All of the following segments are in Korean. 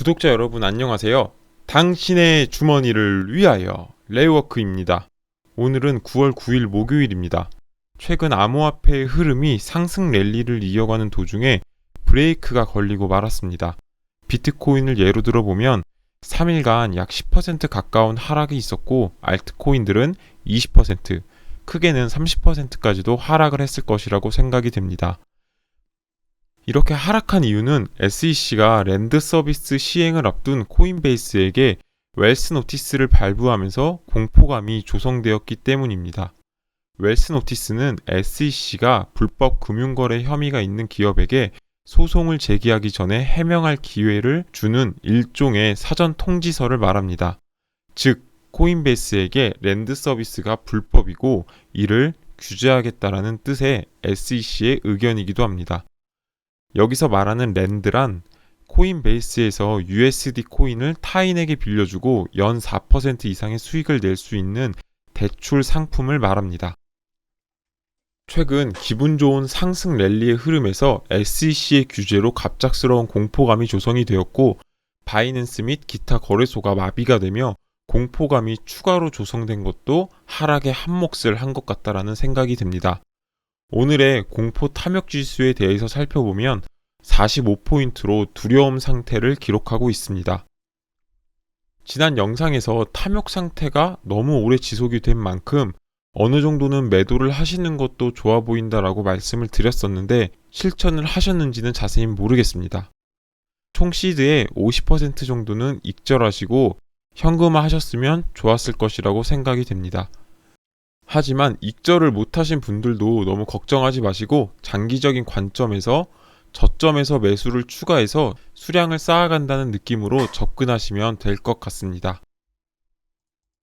구독자 여러분 안녕하세요. 당신의 주머니를 위하여 레이워크입니다. 오늘은 9월 9일 목요일입니다. 최근 암호화폐의 흐름이 상승 랠리를 이어가는 도중에 브레이크가 걸리고 말았습니다. 비트코인을 예로 들어보면 3일간 약 10% 가까운 하락이 있었고 알트코인들은 20%, 크게는 30%까지도 하락을 했을 것이라고 생각이 됩니다. 이렇게 하락한 이유는 SEC가 랜드 서비스 시행을 앞둔 코인베이스에게 웰스 노티스를 발부하면서 공포감이 조성되었기 때문입니다. 웰스 노티스는 SEC가 불법 금융거래 혐의가 있는 기업에게 소송을 제기하기 전에 해명할 기회를 주는 일종의 사전 통지서를 말합니다. 즉, 코인베이스에게 랜드 서비스가 불법이고 이를 규제하겠다라는 뜻의 SEC의 의견이기도 합니다. 여기서 말하는 랜드란 코인베이스에서 USD 코인을 타인에게 빌려주고 연 4% 이상의 수익을 낼 수 있는 대출 상품을 말합니다. 최근 기분 좋은 상승 랠리의 흐름에서 SEC의 규제로 갑작스러운 공포감이 조성이 되었고 바이낸스 및 기타 거래소가 마비가 되며 공포감이 추가로 조성된 것도 하락에 한몫을 한 것 같다라는 생각이 듭니다. 오늘의 공포 탐욕 지수에 대해서 살펴보면 45포인트로 두려움 상태를 기록하고 있습니다. 지난 영상에서 탐욕 상태가 너무 오래 지속이 된 만큼 어느 정도는 매도를 하시는 것도 좋아 보인다라고 말씀을 드렸었는데 실천을 하셨는지는 자세히 모르겠습니다. 총 시드의 50% 정도는 익절하시고 현금화 하셨으면 좋았을 것이라고 생각이 됩니다. 하지만 익절을 못하신 분들도 너무 걱정하지 마시고 장기적인 관점에서 저점에서 매수를 추가해서 수량을 쌓아간다는 느낌으로 접근하시면 될 것 같습니다.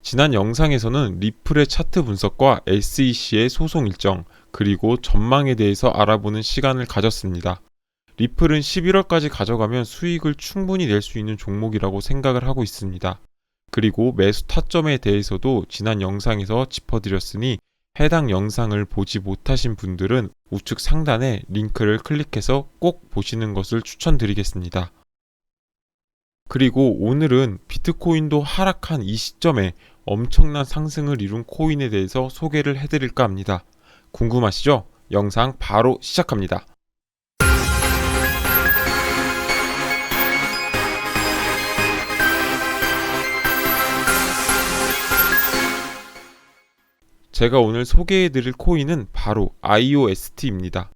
지난 영상에서는 리플의 차트 분석과 SEC의 소송 일정, 그리고 전망에 대해서 알아보는 시간을 가졌습니다. 리플은 11월까지 가져가면 수익을 충분히 낼 수 있는 종목이라고 생각을 하고 있습니다. 그리고 매수 타점에 대해서도 지난 영상에서 짚어드렸으니 해당 영상을 보지 못하신 분들은 우측 상단에 링크를 클릭해서 꼭 보시는 것을 추천드리겠습니다. 그리고 오늘은 비트코인도 하락한 이 시점에 엄청난 상승을 이룬 코인에 대해서 소개를 해드릴까 합니다. 궁금하시죠? 영상 바로 시작합니다. 제가 오늘 소개해드릴 코인은 바로 IOST입니다.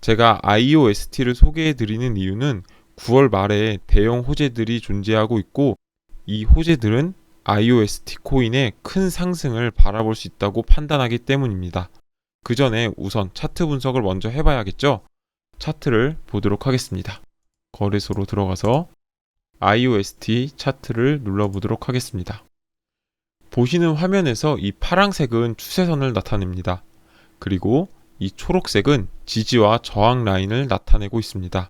제가 IOST를 소개해드리는 이유는 9월 말에 대형 호재들이 존재하고 있고 이 호재들은 IOST 코인의 큰 상승을 바라볼 수 있다고 판단하기 때문입니다. 그 전에 우선 차트 분석을 먼저 해봐야겠죠? 차트를 보도록 하겠습니다. 거래소로 들어가서 IOST 차트를 눌러보도록 하겠습니다. 보시는 화면에서 이 파란색은 추세선을 나타냅니다. 그리고 이 초록색은 지지와 저항 라인을 나타내고 있습니다.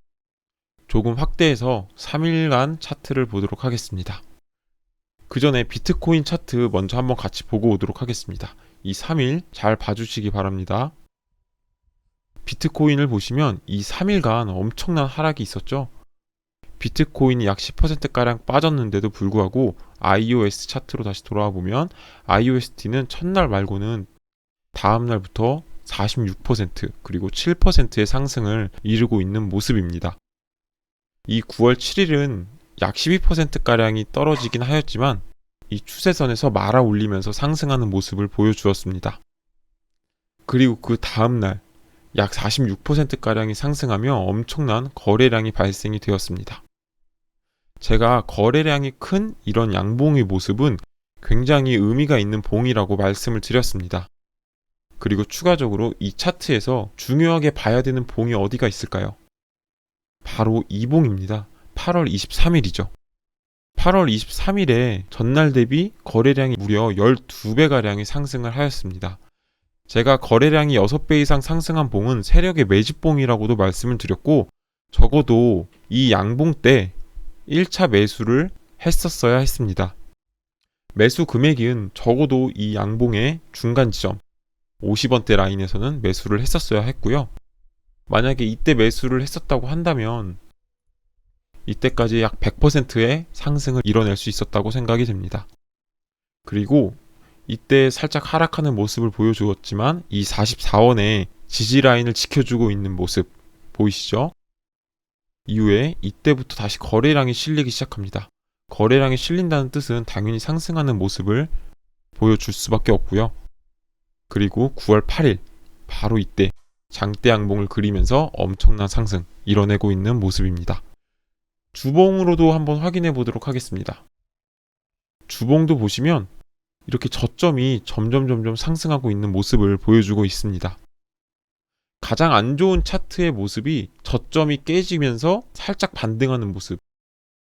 조금 확대해서 3일간 차트를 보도록 하겠습니다. 그 전에 비트코인 차트 먼저 한번 같이 보고 오도록 하겠습니다. 이 3일 잘 봐주시기 바랍니다. 비트코인을 보시면 이 3일간 엄청난 하락이 있었죠. 비트코인이 약 10%가량 빠졌는데도 불구하고 IOS 차트로 다시 돌아와 보면 IOST는 첫날 말고는 다음날부터 46% 그리고 7%의 상승을 이루고 있는 모습입니다. 이 9월 7일은 약 12%가량이 떨어지긴 하였지만 이 추세선에서 말아 올리면서 상승하는 모습을 보여주었습니다. 그리고 그 다음날 약 46%가량이 상승하며 엄청난 거래량이 발생이 되었습니다. 제가 거래량이 큰 이런 양봉의 모습은 굉장히 의미가 있는 봉이라고 말씀을 드렸습니다. 그리고 추가적으로 이 차트에서 중요하게 봐야 되는 봉이 어디가 있을까요? 바로 이 봉입니다. 8월 23일이죠. 8월 23일에 전날 대비 거래량이 무려 12배가량이 상승을 하였습니다. 제가 거래량이 6배 이상 상승한 봉은 세력의 매집봉이라고도 말씀을 드렸고 적어도 이 양봉 때 1차 매수를 했었어야 했습니다. 매수 금액은 적어도 이 양봉의 중간 지점 50원대 라인에서는 매수를 했었어야 했고요. 만약에 이때 매수를 했었다고 한다면 이때까지 약 100%의 상승을 이뤄낼 수 있었다고 생각이 됩니다. 그리고 이때 살짝 하락하는 모습을 보여주었지만 이 44원의 지지 라인을 지켜주고 있는 모습 보이시죠? 이후에 이때부터 다시 거래량이 실리기 시작합니다. 거래량이 실린다는 뜻은 당연히 상승하는 모습을 보여줄 수밖에 없고요. 그리고 9월 8일 바로 이때 장대 양봉을 그리면서 엄청난 상승 이뤄내고 있는 모습입니다. 주봉으로도 한번 확인해 보도록 하겠습니다. 주봉도 보시면 이렇게 저점이 점점 상승하고 있는 모습을 보여주고 있습니다. 가장 안 좋은 차트의 모습이 저점이 깨지면서 살짝 반등하는 모습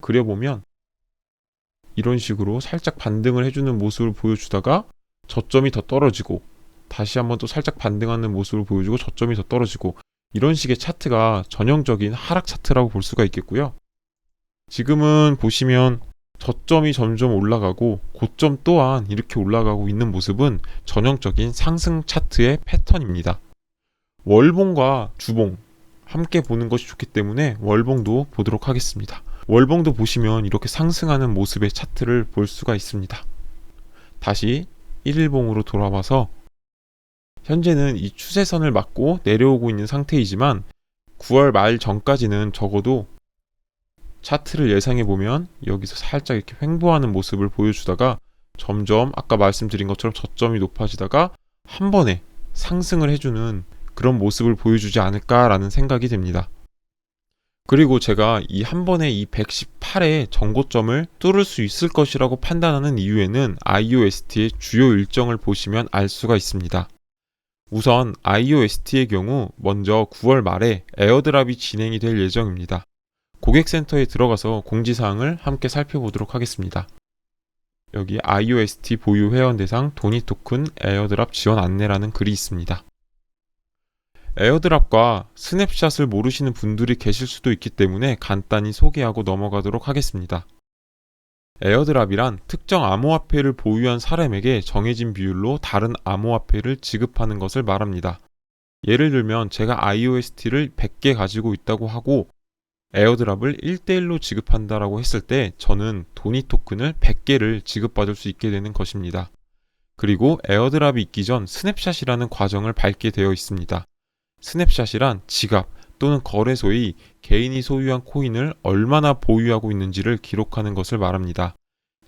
그려보면 이런 식으로 살짝 반등을 해주는 모습을 보여주다가 저점이 더 떨어지고 다시 한번 또 살짝 반등하는 모습을 보여주고 저점이 더 떨어지고 이런 식의 차트가 전형적인 하락 차트라고 볼 수가 있겠고요. 지금은 보시면 저점이 점점 올라가고 고점 또한 이렇게 올라가고 있는 모습은 전형적인 상승 차트의 패턴입니다. 월봉과 주봉 함께 보는 것이 좋기 때문에 월봉도 보도록 하겠습니다. 월봉도 보시면 이렇게 상승하는 모습의 차트를 볼 수가 있습니다. 다시 1일봉으로 돌아와서 현재는 이 추세선을 맞고 내려오고 있는 상태이지만 9월 말 전까지는 적어도 차트를 예상해 보면 여기서 살짝 이렇게 횡보하는 모습을 보여주다가 점점 아까 말씀드린 것처럼 저점이 높아지다가 한 번에 상승을 해주는 그런 모습을 보여주지 않을까라는 생각이 듭니다. 그리고 제가 이 한 번에 이 118의 전고점을 뚫을 수 있을 것이라고 판단하는 이유에는 IOST의 주요 일정을 보시면 알 수가 있습니다. 우선 IOST의 경우 먼저 9월 말에 에어드랍이 진행이 될 예정입니다. 고객센터에 들어가서 공지사항을 함께 살펴보도록 하겠습니다. 여기 IOST 보유 회원 대상 도니 토큰 에어드랍 지원 안내라는 글이 있습니다. 에어드랍과 스냅샷을 모르시는 분들이 계실 수도 있기 때문에 간단히 소개하고 넘어가도록 하겠습니다. 에어드랍이란 특정 암호화폐를 보유한 사람에게 정해진 비율로 다른 암호화폐를 지급하는 것을 말합니다. 예를 들면 제가 IOST를 100개 가지고 있다고 하고 에어드랍을 1대1로 지급한다라고 했을 때 저는 도니 토큰을 100개를 지급받을 수 있게 되는 것입니다. 그리고 에어드랍이 있기 전 스냅샷이라는 과정을 밟게 되어 있습니다. 스냅샷이란 지갑 또는 거래소의 개인이 소유한 코인을 얼마나 보유하고 있는지를 기록하는 것을 말합니다.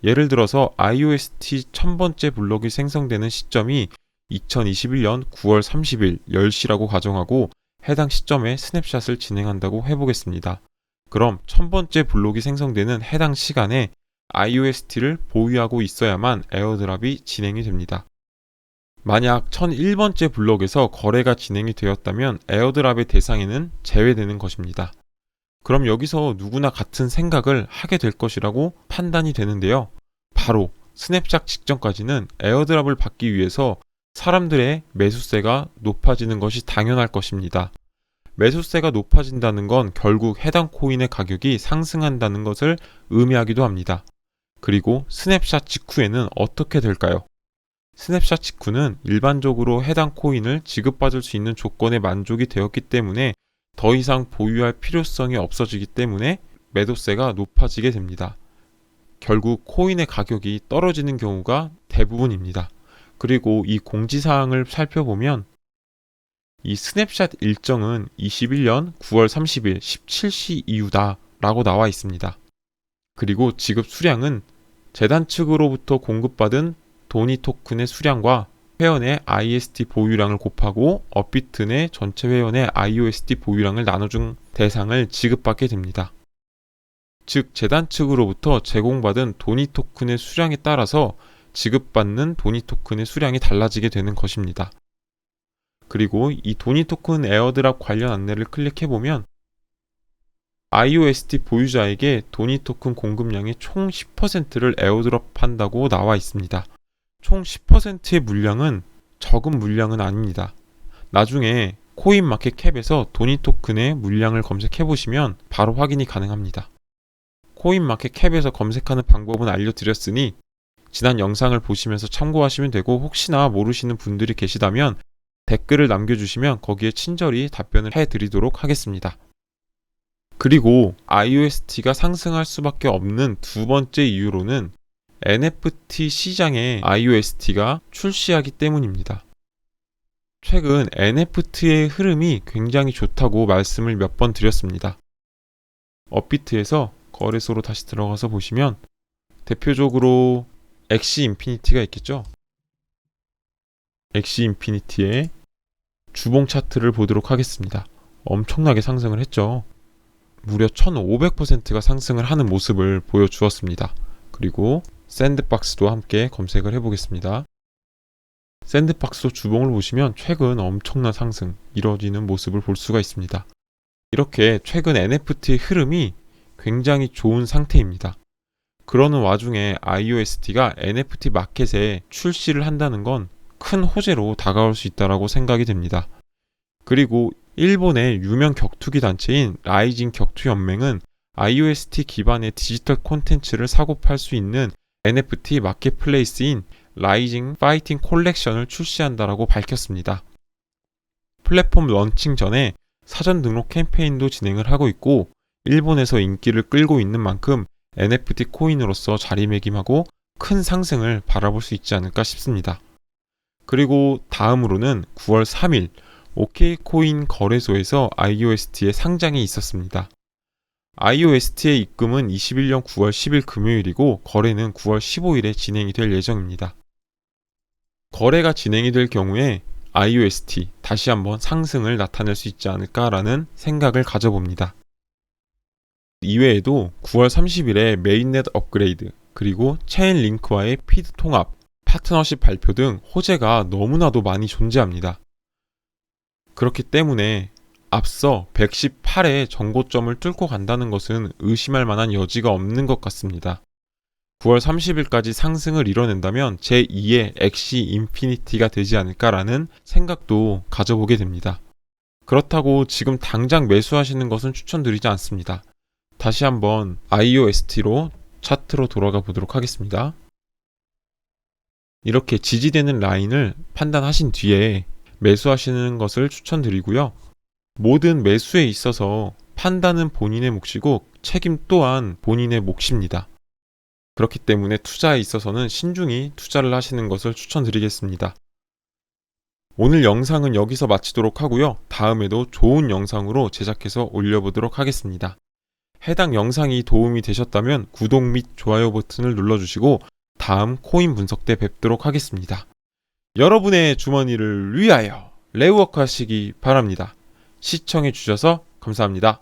예를 들어서 IOST 1000번째 블록이 생성되는 시점이 2021년 9월 30일 10시라고 가정하고 해당 시점에 스냅샷을 진행한다고 해보겠습니다. 그럼 1000번째 블록이 생성되는 해당 시간에 IOST를 보유하고 있어야만 에어드랍이 진행이 됩니다. 만약 1001번째 블록에서 거래가 진행이 되었다면 에어드랍의 대상에는 제외되는 것입니다. 그럼 여기서 누구나 같은 생각을 하게 될 것이라고 판단이 되는데요. 바로 스냅샷 직전까지는 에어드랍을 받기 위해서 사람들의 매수세가 높아지는 것이 당연할 것입니다. 매수세가 높아진다는 건 결국 해당 코인의 가격이 상승한다는 것을 의미하기도 합니다. 그리고 스냅샷 직후에는 어떻게 될까요? 스냅샷 직후는 일반적으로 해당 코인을 지급받을 수 있는 조건에 만족이 되었기 때문에 더 이상 보유할 필요성이 없어지기 때문에 매도세가 높아지게 됩니다. 결국 코인의 가격이 떨어지는 경우가 대부분입니다. 그리고 이 공지사항을 살펴보면 이 스냅샷 일정은 21년 9월 30일 17시 이후다 라고 나와 있습니다. 그리고 지급 수량은 재단 측으로부터 공급받은 도니 토큰의 수량과 회원의 IST 보유량을 곱하고 업비트 내 전체 회원의 IOST 보유량을 나눠준 대상을 지급받게 됩니다. 즉 재단 측으로부터 제공받은 도니 토큰의 수량에 따라서 지급받는 도니 토큰의 수량이 달라지게 되는 것입니다. 그리고 이 도니 토큰 에어드랍 관련 안내를 클릭해보면 IOST 보유자에게 도니 토큰 공급량의 총 10%를 에어드랍한다고 나와 있습니다. 총 10%의 물량은 적은 물량은 아닙니다. 나중에 코인마켓캡에서 도니 토큰의 물량을 검색해보시면 바로 확인이 가능합니다. 코인마켓캡에서 검색하는 방법은 알려드렸으니 지난 영상을 보시면서 참고하시면 되고 혹시나 모르시는 분들이 계시다면 댓글을 남겨주시면 거기에 친절히 답변을 해드리도록 하겠습니다. 그리고 IOST가 상승할 수밖에 없는 두 번째 이유로는 NFT 시장에 IOST가 출시하기 때문입니다. 최근 NFT의 흐름이 굉장히 좋다고 말씀을 몇 번 드렸습니다. 업비트에서 거래소로 다시 들어가서 보시면 대표적으로 엑시 인피니티가 있겠죠? 엑시 인피니티의 주봉 차트를 보도록 하겠습니다. 엄청나게 상승을 했죠. 무려 1500%가 상승을 하는 모습을 보여주었습니다. 그리고 샌드박스도 함께 검색을 해보겠습니다. 샌드박스도 주봉을 보시면 최근 엄청난 상승 이뤄지는 모습을 볼 수가 있습니다. 이렇게 최근 NFT의 흐름이 굉장히 좋은 상태입니다. 그러는 와중에 IOST가 NFT 마켓에 출시를 한다는 건 큰 호재로 다가올 수 있다고 생각이 됩니다. 그리고 일본의 유명 격투기 단체인 라이징 격투연맹은 IOST 기반의 디지털 콘텐츠를 사고 팔 수 있는 NFT 마켓플레이스인 라이징 파이팅 콜렉션을 출시한다라고 밝혔습니다. 플랫폼 런칭 전에 사전 등록 캠페인도 진행을 하고 있고 일본에서 인기를 끌고 있는 만큼 NFT 코인으로서 자리매김하고 큰 상승을 바라볼 수 있지 않을까 싶습니다. 그리고 다음으로는 9월 3일 OK코인 거래소에서 IOST의 상장이 있었습니다. IOST의 입금은 21년 9월 10일 금요일이고 거래는 9월 15일에 진행이 될 예정입니다. 거래가 진행이 될 경우에 IOST 다시 한번 상승을 나타낼 수 있지 않을까라는 생각을 가져봅니다. 이외에도 9월 30일에 메인넷 업그레이드, 그리고 체인링크와의 피드 통합, 파트너십 발표 등 호재가 너무나도 많이 존재합니다. 그렇기 때문에 앞서 118의 정고점을 뚫고 간다는 것은 의심할 만한 여지가 없는 것 같습니다. 9월 30일까지 상승을 이뤄낸다면 제2의 엑시 인피니티가 되지 않을까라는 생각도 가져보게 됩니다. 그렇다고 지금 당장 매수하시는 것은 추천드리지 않습니다. 다시 한번 IOST로 차트로 돌아가 보도록 하겠습니다. 이렇게 지지되는 라인을 판단하신 뒤에 매수하시는 것을 추천드리고요. 모든 매수에 있어서 판단은 본인의 몫이고 책임 또한 본인의 몫입니다. 그렇기 때문에 투자에 있어서는 신중히 투자를 하시는 것을 추천드리겠습니다. 오늘 영상은 여기서 마치도록 하고요. 다음에도 좋은 영상으로 제작해서 올려보도록 하겠습니다. 해당 영상이 도움이 되셨다면 구독 및 좋아요 버튼을 눌러주시고 다음 코인 분석 때 뵙도록 하겠습니다. 여러분의 주머니를 위하여 레이워크 하시기 바랍니다. 시청해주셔서 감사합니다.